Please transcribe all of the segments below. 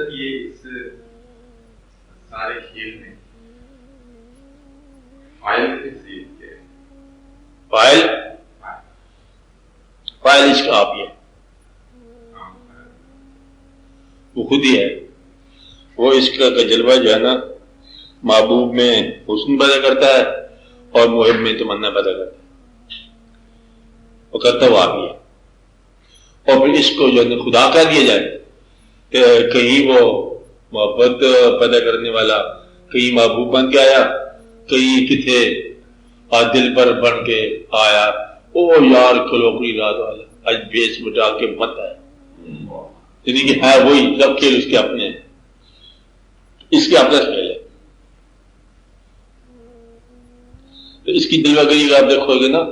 حضرت یہ اس سارے کھیل میں فائل کیسے ہے؟ فائل اس کا آپ ہی ہے، وہ خود ہی ہے، وہ اس کا جلوہ جو ہے نا محبوب میں حسن پیدا کرتا ہے اور محب میں تمنا پیدا کرتا ہے، وہ کرتا وہ آپ ہی ہے۔ اور پھر اس کو جو ہے خدا کہہ دیا جائے کہ کہیں وہ محبت پیدا کرنے والا کہیں محبوب بن کے آیا، کہیں کتنے دل پر بن کے آیا، او یار کلوکری رات والا آج بیس مٹا کے مت ہے، یعنی کہ ہے وہی سب کھیل اس کے اپنے ہیں، اس کے اپنا کھیل ہے۔ تو اس کی جلوہ گری کا آپ دیکھو گے نا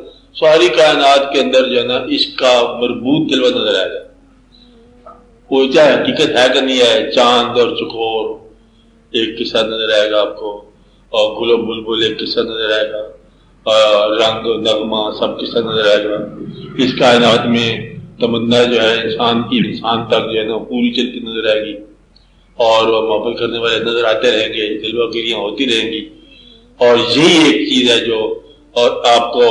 ساری کائنات کے اندر جو ہے نا اس کا مربوط جلوہ نظر آئے گا، وہ چاہے حقیقت ہے کہ نہیں ہے، چاند اور چکور ایک کے ساتھ نظر آئے گا آپ کو، اور گل و بلبل ایک کے ساتھ نظر آئے گا، اور رنگ نغمہ سب کے ساتھ نظر آئے گا۔ اس کائنات میں تمنا جو ہے انسان کی انسان تک جو ہے نا پوری چلتی نظر آئے گی، اور وہ محبت کرنے والے نظر آتے رہیں گے، جلوہ گریاں ہوتی رہیں گی، اور یہی ایک چیز ہے جو اور آپ کو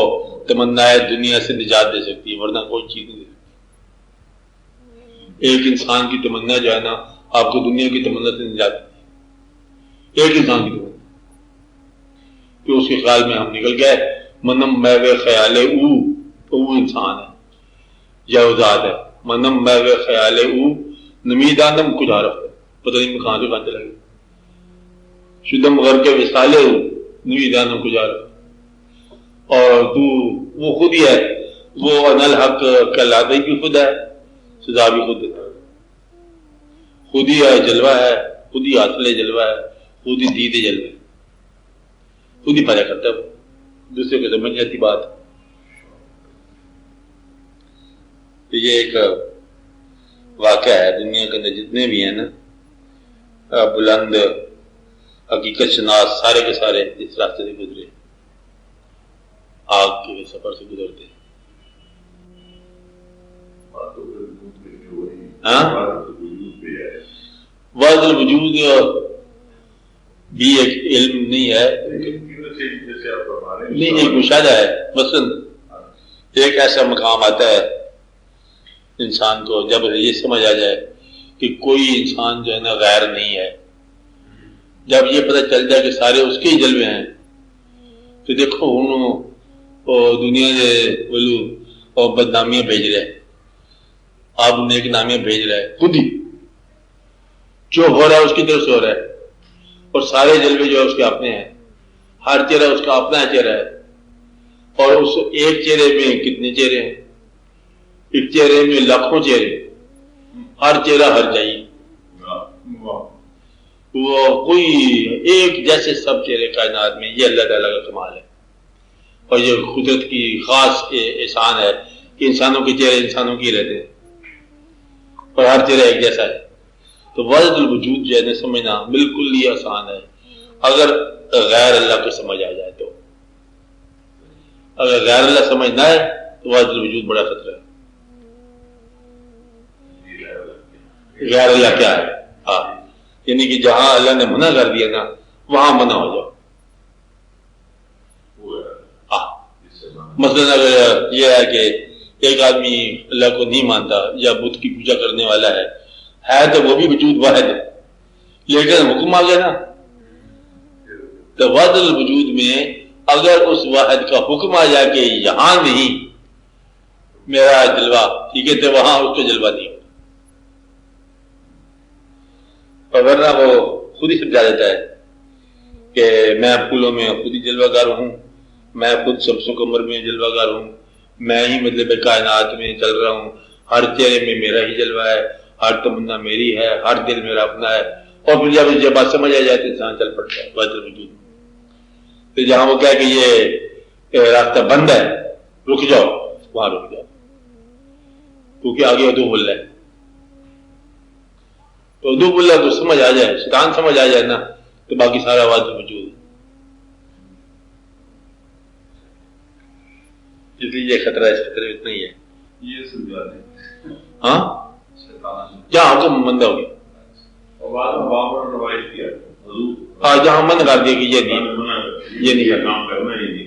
تمنا دنیا سے نجات دے سکتی ہے، ورنہ کوئی چیز نہیں دے سکتی۔ ایک انسان کی تمنا جو ہے نا آپ کو دنیا کی تمنا سے نجات دیتی ہے، ایک انسان کی تمنا کہ اس کے خیال میں ہم نکل گئے، منم میں خیال او انسان ہے یا ذات ہے، منم میں خیال او نمیدانم کچھ عارف ہے، پتہ نہیں میں کہاں سے کہاں چلا گیا، شدم غر کے وصالے ہو نمیدانم کچھ عارف، اور تو وہ خود ہی ہے، وہ انل حق کہلاتے بھی خود ہے، سزا بھی خود ہے، خود ہی جلوہ ہے، خود ہی حاصل جلوہ ہے، خود ہی دید جلوہ ہے، خود ہی پیدا کرتا ہے، دوسرے کو سمجھ جاتی بات۔ تو یہ ایک واقعہ ہے، دنیا کے اندر جتنے بھی ہیں نا بلند حقیقت شناس سارے کے سارے اس راستے سے گزرے، آگ کے سفر سے گزرتے ہیں۔ وحدت الوجود بھی ایک علم نہیں ہے، نہیں ایک مشاہدہ ہے۔ مثلا ایک ایسا مقام آتا ہے انسان کو جب یہ سمجھ آ جائے کہ کوئی انسان جو ہے نا غیر نہیں ہے، جب یہ پتہ چل جائے کہ سارے اس کے ہی جلوے ہیں، تو دیکھو انہوں دنیا کے ولو اور بدنامیاں بھیج رہے، آپ نیک نامیاں بھیج رہے، خود ہی جو ہو رہا ہے اس کی طرف سے ہو رہا ہے، اور سارے جلوے جو ہے اس کے اپنے ہیں، ہر چہرہ اس کا اپنا چہرہ ہے، اور اس ایک چہرے میں کتنے چہرے ہیں، ایک چہرے میں لاکھوں چہرے، ہر چہرہ ہر چاہیے، وہ کوئی ایک جیسے سب چہرے کائنات میں، یہ اللہ تعالیٰ کا کمال ہے، اور یہ قدرت کی خاص احسان ہے کہ انسانوں کے چہرے انسانوں کے ہی رہتے ہیں اور ہر چہرہ ایک جیسا ہے۔ تو وحدت الوجود جو ہے سمجھنا بالکل ہی آسان ہے اگر غیر اللہ کو سمجھ آ جائے تو، اگر غیر اللہ سمجھ نہ آئے تو وحدت الوجود بڑا خطرہ ہے۔ غیر اللہ کیا ہے؟ ہاں، یعنی کہ جہاں اللہ نے منع کر دیا نا وہاں منع ہو جاؤ۔ مثلا اگر یہ ہے کہ ایک آدمی اللہ کو نہیں مانتا یا بت کی پوجا کرنے والا ہے تو وہ بھی وجود واحد ہے، لیکن حکم آ گیا نا، تو وحدت الوجود میں اگر اس واحد کا حکم آ جائے کہ یہاں نہیں میرا جلوہ، ٹھیک ہے، تو وہاں اس کو جلوہ نہیں، اور ورنہ وہ خود ہی سمجھا دیتا ہے کہ میں پھولوں میں خود ہی جلوہ گار ہوں، میں خود شمس و قمر میں جلوہ گار ہوں، میں ہی مطلب کائنات میں چل رہا ہوں، ہر چہرے میں میرا ہی جلوہ ہے، ہر تمنا میری ہے، ہر دل میرا اپنا ہے، اور پھر جب یہ بات سمجھ آ جائے تو انسان چل پڑتا ہے وحدت الوجود۔ تو جہاں وہ کہے کہ یہ راستہ بند ہے رک جاؤ، وہاں رک جاؤ، کیونکہ آگے اردو بول رہا ہے، تو اردو بول رہا تو سمجھ آ جائے، شیطان سمجھ آ جائے نا تو باقی سارا وحدت الوجود ہے۔ اس لیے یہ خطرہ ہے، اس خطرے میں اتنا ہی ہے، یہ سمجھا دیں ہاں جہاں حکم مندہ ہو گیا، جہاں من کر دیا کہ یہ نہیں کرنا کام کرنا ہی نہیں